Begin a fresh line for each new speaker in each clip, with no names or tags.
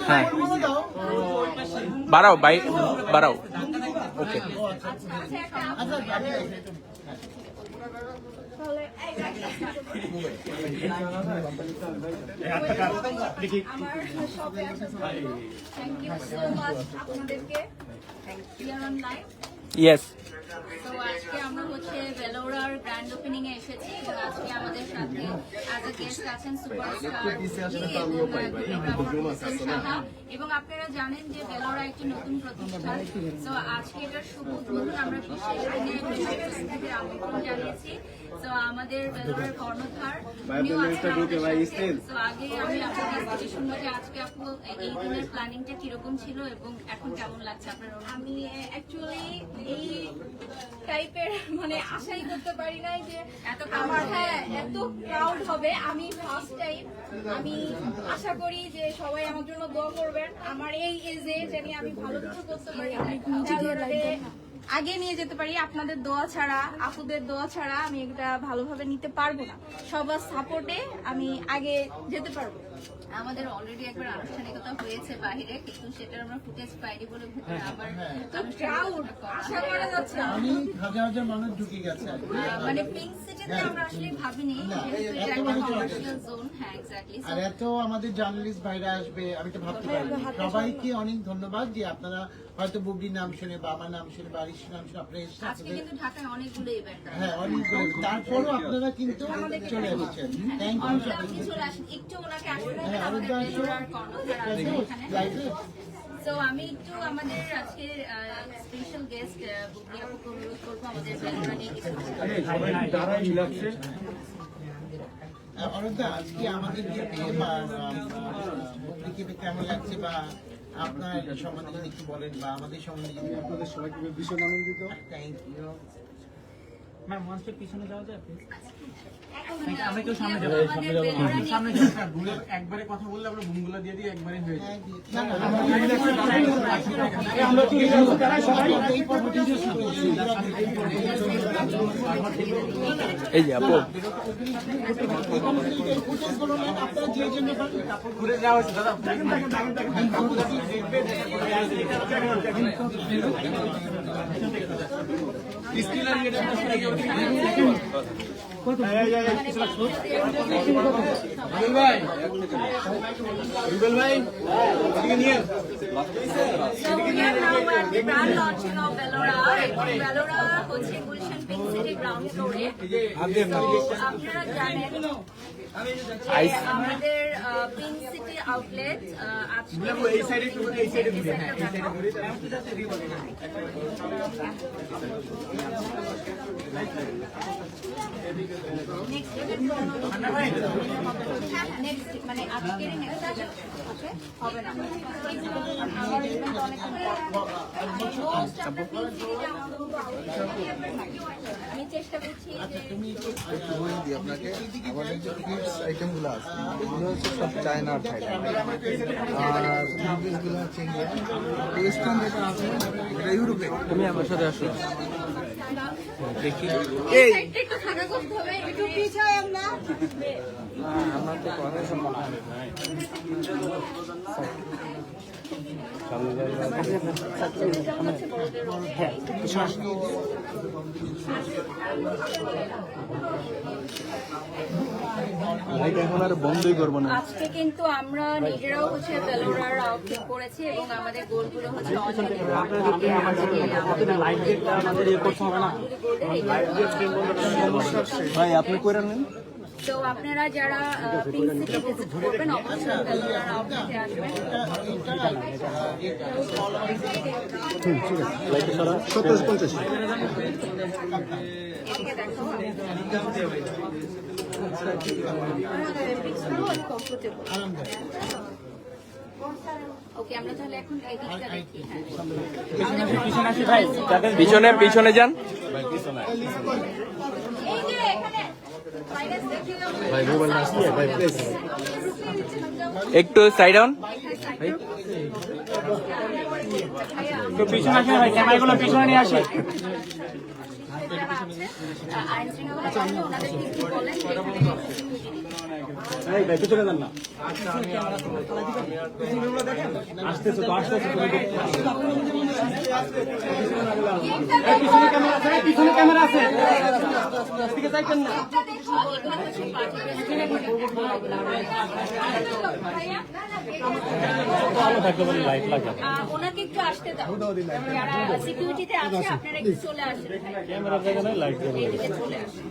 হ্যাঁ বাড়াও বাই বাড়াও ওকে ইয়েস
তো আজকে আমরা হচ্ছে ভেলোরার গ্র্যান্ড ওপেনিং এ এসেছি এবং আজকে আমাদের সাথে অ্যাজ আ গেস্ট আছেন সুপারস্টার এবং আপনারা জানেন যে ভেলোরা একটি নতুন প্রতিষ্ঠান। তো আজকে এটার শুভ উদ্বোধন আমরা বিশেষ থেকে আমন্ত্রণ জানিয়েছি। তো আমাদের ভেলোরার কর্ণধার তো আগে আমি আপনার কাছ থেকে শুনবো যে আজকে আপু এই দিনের প্ল্যানিংটা কিরকম ছিল এবং এখন কেমন লাগছে আপনার?
আমি অ্যাকচুয়ালি এই টাইপের মানে আশাই করতে পারি নাই যে আমার এত ক্রাউড হবে। আমি ফার্স্ট টাইম, আমি আশা করি যে সবাই আমার জন্য দোয়া করবেন। আমার এই এজে জানি আমি ভালো কিছু করতে পারি, আগে নিয়ে যেতে পারি। আপনাদের দোয়া ছাড়া, আপুদের দোয়া ছাড়া আমি এটা ভালোভাবে নিতে পারবো না। সবার সাপোর্টে আমি আগে যেতে পারবো।
আমাদের অলরেডি একবার আনুষ্ঠানিকতা হয়েছে বাইরে, কিন্তু সেটার আমরা ফুটেজ পাইনি বলে ভিতরে আবার
আশা করা যাচ্ছে
আমি হাজার হাজার মানুষ ঢুকে গেছে
মানে পিঙ্ক সিটিতে আমরা আসলে ভাবিনি যেহেতু এটা একটা কমার্শিয়াল জোন। হ্যাঁ এক্স্যাক্টলি।
আর এত আমাদের জার্নালিস্ট ভাইরা আসবে আমি তো ভাবতে পারি। সবাইকে অনেক ধন্যবাদ যে আপনারা হয়তো বুবলির নাম শুনে বা আমার নাম শুনে বা ঋষির নাম শুনে আপনারা এসেছেন।
আজকে কিন্তু ঢাকায় অনেকগুলো ইভেন্ট আছে।
হ্যাঁ অনেকগুলো, তারপরও আপনারা কিন্তু চলে এসেছেন। থ্যাংক ইউ সবাইকে।
আপনি চলে আসেন, একটু ওনাকে আসলে
হ্যাঁ অনেকটা লাইভে
তো আমি একটু আমাদের আজকের স্পেশাল গেস্ট বুবলি আপুকে অনুরোধ করবো আমাদের ভেলোরা নিয়ে কিছু
অরদা আজকে আমাদের যে বুবলিকে কেমন লাগছে বা আপনার সম্বন্ধে যদি একটু বলেন বা আমাদের সম্বন্ধে যদি
আপনাদের সবাইকে ভীষণ আনন্দিত।
থ্যাংক ইউ
ম্যাম মঞ্চের পিছনে যাওয়া যায় প্লিজ।
আমরা কেউ সামনে
সামনে যাবো ঘুরে একবারে কথা বললে আমরা বুমগুলা দিয়ে দিই একবারে হয়ে যায়। এই যে আপু ঘুরে যাওয়া হচ্ছে দাদা
আপনারা জানেন আমাদের পিঙ্ক সিটি আউটলেট আজকে মানে আজকের হবে না আমি চেষ্টা করছি
আপনাকে আমাদের যে কিডস আইটেমগুলো আছে এগুলো হচ্ছে সব চায়না আর থাইল্যান্ড, আর পিসগুলো হচ্ছে টেস্টন যেটা আছে এটা ইউরোপে।
তুমি আমার সাথে আসো দেখি।
এই একটু থাকা করতে হবে, একটু পিছায় আমরা
আমার তো কথা সম্ভব না।
এখন আর বন্ধই করবো না।
আজকে কিন্তু আমরা নিজেরাও হচ্ছে ভেলোরার আউটফিট পরেছি এবং আমাদের গোলগুলো হচ্ছে
ভাই আপনি করে নেন।
তো আপনারা যারা পিঙ্ক সিটি ভিজিট করবেন অবশ্যই ভেলোরার আউটফিটে আসবেন।
27-50
এদিকে দেখো ওকে আমরা তাহলে এখন এদিকটা দেখি।
পিছনে পিছনে যান।
এই যে এখানে
ভাই মোবাইল আসছে ভাই প্লিজ
একটু সাইড ডাউন। তো পিছনে আসেন ভাই, ক্যামেরাগুলো পিছনে নিয়ে আসে।
আইন শৃঙ্খলা ওনাদের কি বলেন
পিছনে ক্যামেরা আছে
ওনাকে একটু আসতে দাও, যারা সিকিউরিটিতে আছে আপনারা একটু চলে আসেন, এইদিকে চলে আসেন।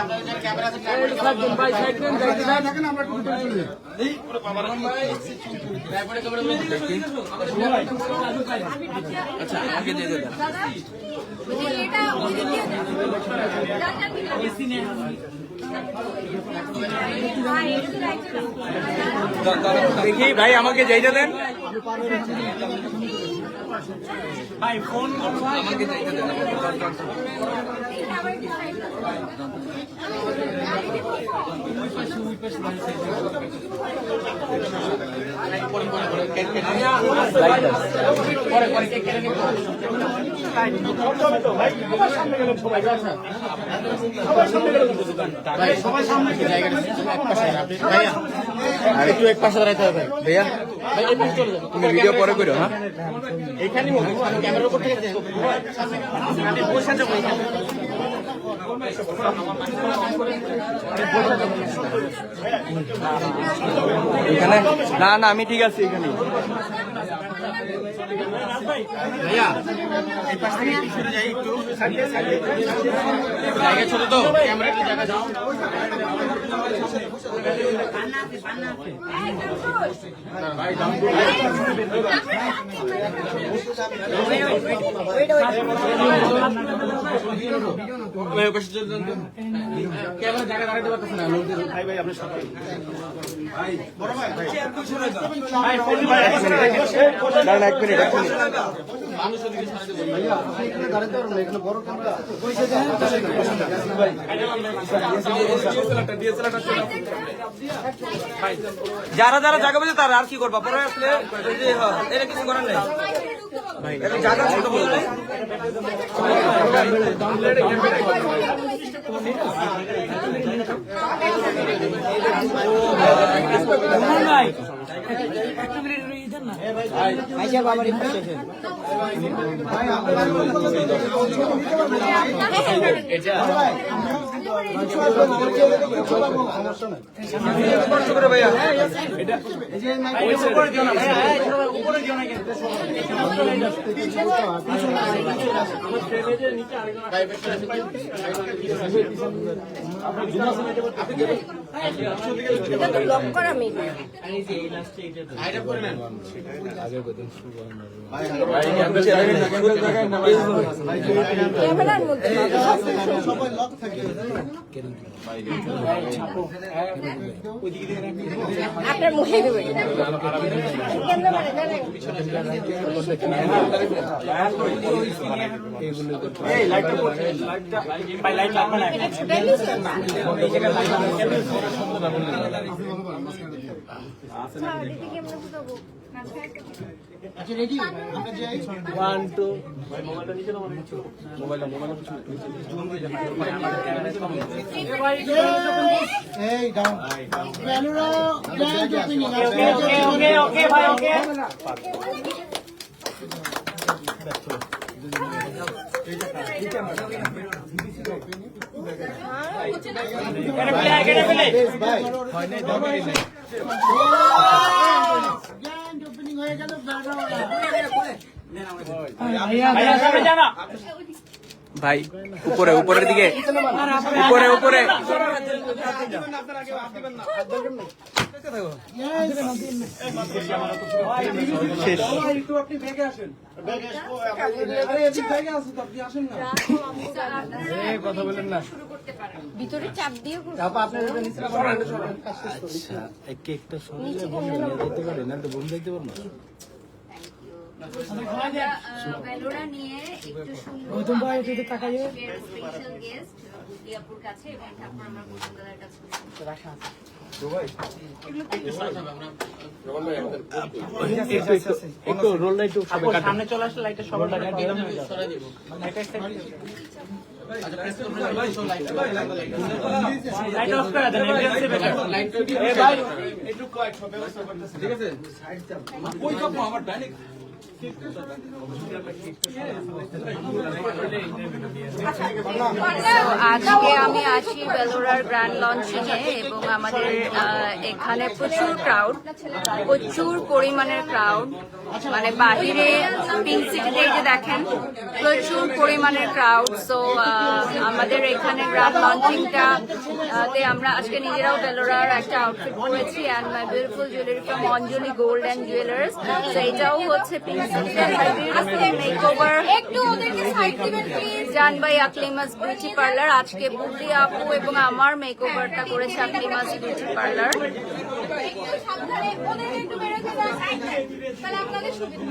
আমরা একটু সামনে ফ্রন্টে চলে যাই। দাদা, ওই যে এটা ওই দিক দিয়ে যান। ভাই, একটু রাইটে যান।
দেখি ভাই আমাকে যাইতে দেন ভাই ফোন আমাকে যাইতে দেন
এটা আবার একটু সাইড
সবাই সামনে আর একটু এক পাশে দাঁড়াইতে হবে
ভাইয়া তুমি ভিডিও পরে করো হ্যাঁ
এখানে ক্যামেরার উপর থেকে আমি বসে যাবো
এখানে না না আমি ঠিক আছি এখানে
ভাইয়া এই পাশ থেকে একটু সরে যাই একটু জায়গা ছোট তো ক্যামেরা একটু জায়গা দাও ক্যামেরা জায়গা দাঁড়াতে পারতেছে না লোকদের ভাই ভাই আপনি সবাই ভাই বড় ভাই ভাই
দাঁড়ান এক মিনিট
মানুষ ওদিকে ছাড়াতে বলবো
যারা যারা জায়গা পেয়েছে তারা আর কি করবা পরে আসলে এটা কিছু করার নেই এখন জায়গা ছোট বলতে কষ্ট করে ভাইয়া
আপনার মুখে দেবে
আচ্ছা রেডি আমরা যাই
1 2
এই ডাউন ক্যামেরা গ্র্যান্ড ওপেনিং
ওকে ভাই ওকে
গ্র্যান্ড ওপেনিং হয়ে গেল
ভাই উপরে উপরের দিকে উপরে উপরে
কথা বলেন না, শুরু করতে পারেন।
ভিতরে চাপ দিয়ে
ভেলোরা নিয়ে একটু সুন্দর স্পেশাল গেস্ট দিয়াপুর কাছে এবং তারপর আমরা গৌতম দাদার কাছে
একটু রোলটা একটু সামনে চলে আসলে লাইটটা সবার দিলাম সরাই দিব লাইট অফ করে দেন এভিডেন্সে বেটার এই ভাই একটু কোয়াইট সব ব্যবস্থা করতেছে ঠিক আছে কই কাপ আমার ডাইনিং
আজকে আমি আছি বেলোরার গ্র্যান্ড লঞ্চিং এ এবং আমাদের এখানে প্রচুর পরিমাণের ক্রাউড মানে বাহিরে পিঙ্ক সিটিতে যে দেখেন প্রচুর পরিমাণের ক্রাউড। সো আমাদের এখানে গ্র্যান্ড লঞ্চিংটা তে আমরা আজকে নিজেরাও বেলোরার একটা আউটফিট পরেছি and my beautiful jewellery from Anjali gold and jewellers. তো এটাও হচ্ছে পিঙ্ক সিটিতে মেকওভার
একটু ওদেরকে সাইড দিবেন প্লিজ।
জান বাই আকলিমাস বিউটি পার্লার। আজকে বুবলি আপু এবং আমার মেকওভারটা করেছে আকলিমাস বিউটি পার্লার।
একটু সাবধানে ওদেরকে একটু বের হতে দাও তাহলে আপনাদের সুবিধা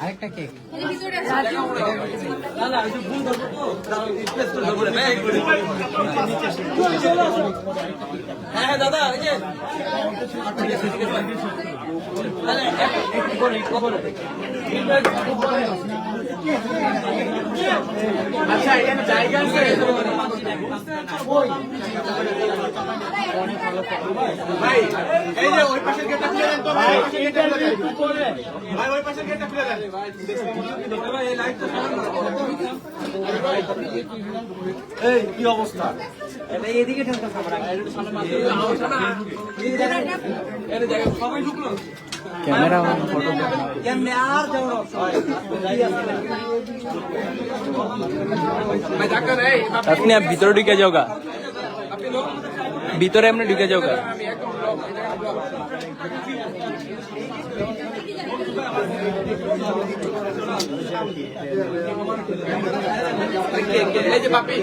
আরেকটা কেক
এর ভিতরে
না না একটু ভুল ধরবো তো স্পেস তো ধরবো না হ্যাঁ দাদা এই যে তাহলে একটু বলে
আচ্ছা এখানে জায়গা আছে ভাই এই যে ওই পাশের গেটটা খুলে দেন তো ভাই ওই পাশের গেটটা খুলে দেন ভাই এই লাইটটা এই কি অবস্থা এদিকে ঠেলতেছে আমরা একটু সামনে মারতে এর জায়গা সবাই ঢুকলো ক্যামেরা ফটো কেমনে আর যাও ভাই ধাক্কা দেই
আপনি ভিতরে ঢুকে যাওগা ভিতরে আপনি ঢুকে যাওগা
এই যে বাপি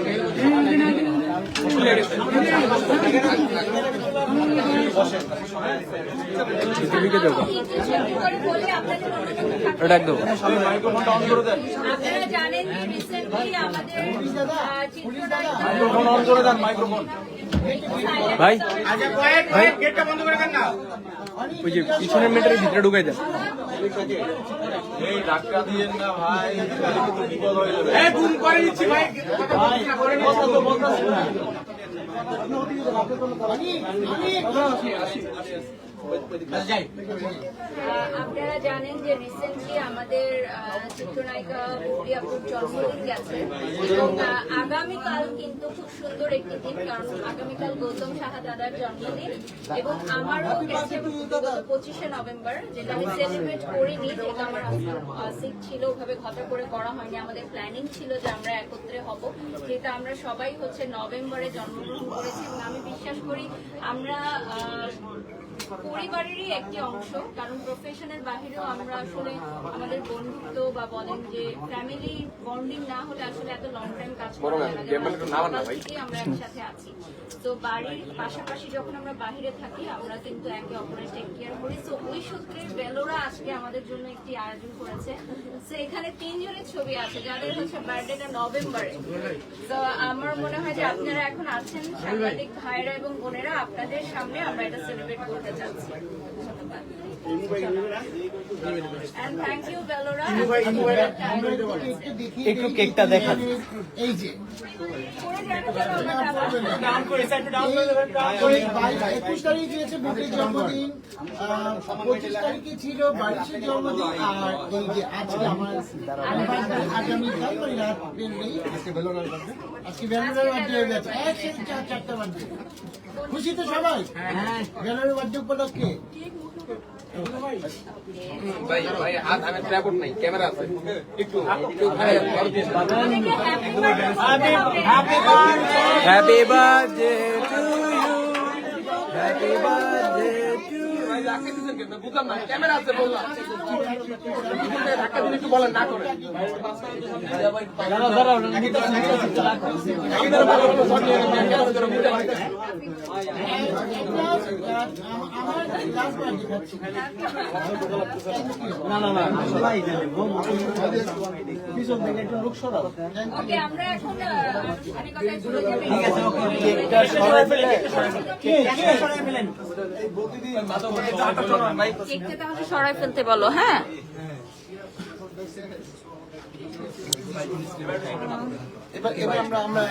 একদম
মাইক্রোফোনটা অন করে দেন
আপনারা জানেন যে রিসেন্টলি আমাদের
মাইক্রোফোন অন করে দেন মাইক্রোফোন
ভাই
আচ্ছা কয়েক গেটটা বন্ধ করে দেন না
ওই যে পিছনের মেটারের ভিতরে ঢুকাই দেন
এই ধাক্কা দিয়েন না ভাই বিপদ হয়ে যাবে এই বুম করে দিচ্ছি ভাই কথা তো বলতাছ না
আপনারা জানেন যে রিসেন্টলি আমাদের চিত্রনায়িকা বুবলি আপুর জন্মদিন গেছে এবং আগামীকাল কিন্তু খুব সুন্দর একটি দিন, কারণ আগামীকাল গৌতম সাহা দাদার জন্মদিন এবং আমারও গেছে 25শে নভেম্বর, যেটা আমি সেলিব্রেট করিনি, যেটা আমার সিক ছিল ওভাবে ঘটা করে করা হয়নি। আমাদের প্ল্যানিং ছিল যে আমরা একত্রে হব, যেহেতু আমরা সবাই হচ্ছে নভেম্বরে জন্মগ্রহণ করেছি এবং আমি বিশ্বাস করি আমরা পরিবারেরই একটি অংশ, কারণ প্রফেশনের বাহিরেও আমরা আসলে আমাদের বন্ধুত্ব বা বলেন যে ফ্যামিলি বন্ডিং না হলে আসলে এত লং টাইম কাজ করা যায় না, আমরা একসাথে আছি। তো বাড়ির পাশাপাশি যখন আমরা বাহিরে থাকি আমরা কিন্তু একে অপরের টেক কেয়ার করি। তো ওই সূত্রে বেলোরা আজকে আমাদের জন্য একটি আয়োজন করেছে। তো এখানে 3 জনের ছবি আছে যাদের হচ্ছে বার্থডেটা নভেম্বরে। তো আমার মনে হয় যে আপনারা এখন আছেন সাংবাদিক ভাইরা এবং বোনেরা, আপনাদের সামনে আমরা এটা সেলিব্রেট করতে চাচ্ছি। And thank you, Bellora.
একটু কেকটা দেখান।
এই যে 21 তারিখ গিয়েছে বুবলির জন্মদিন, 25 তারিখে ছিল বারিশের জন্মদিন, আর এই যে আজকে আমার আগামীকাল মানে রাতের নেই, আজকে বেলোরার বার্থডে, আজকে বেলোরার বার্থডে হয়ে গেছে, একসাথে 4টা বার্থডে। খুশি তো সবাই বেলোরার বার্থডে উপলক্ষে?
ভাই ভাই হাত আমি ট্র্যাপড নাই, ক্যামেরা আছে একটু
happy birthday to you, happy birthday to you.
বুঝলাম না, ক্যামেরা আছে বললাম। ধাক্কা দিলে একটু বলেন না করে।
ওকে, আমরা এখন আরেক কথায় চলে যাবো। কেকটা তাহলে সরাই ফেলতে বলো, হ্যাঁ।
এবার আমরা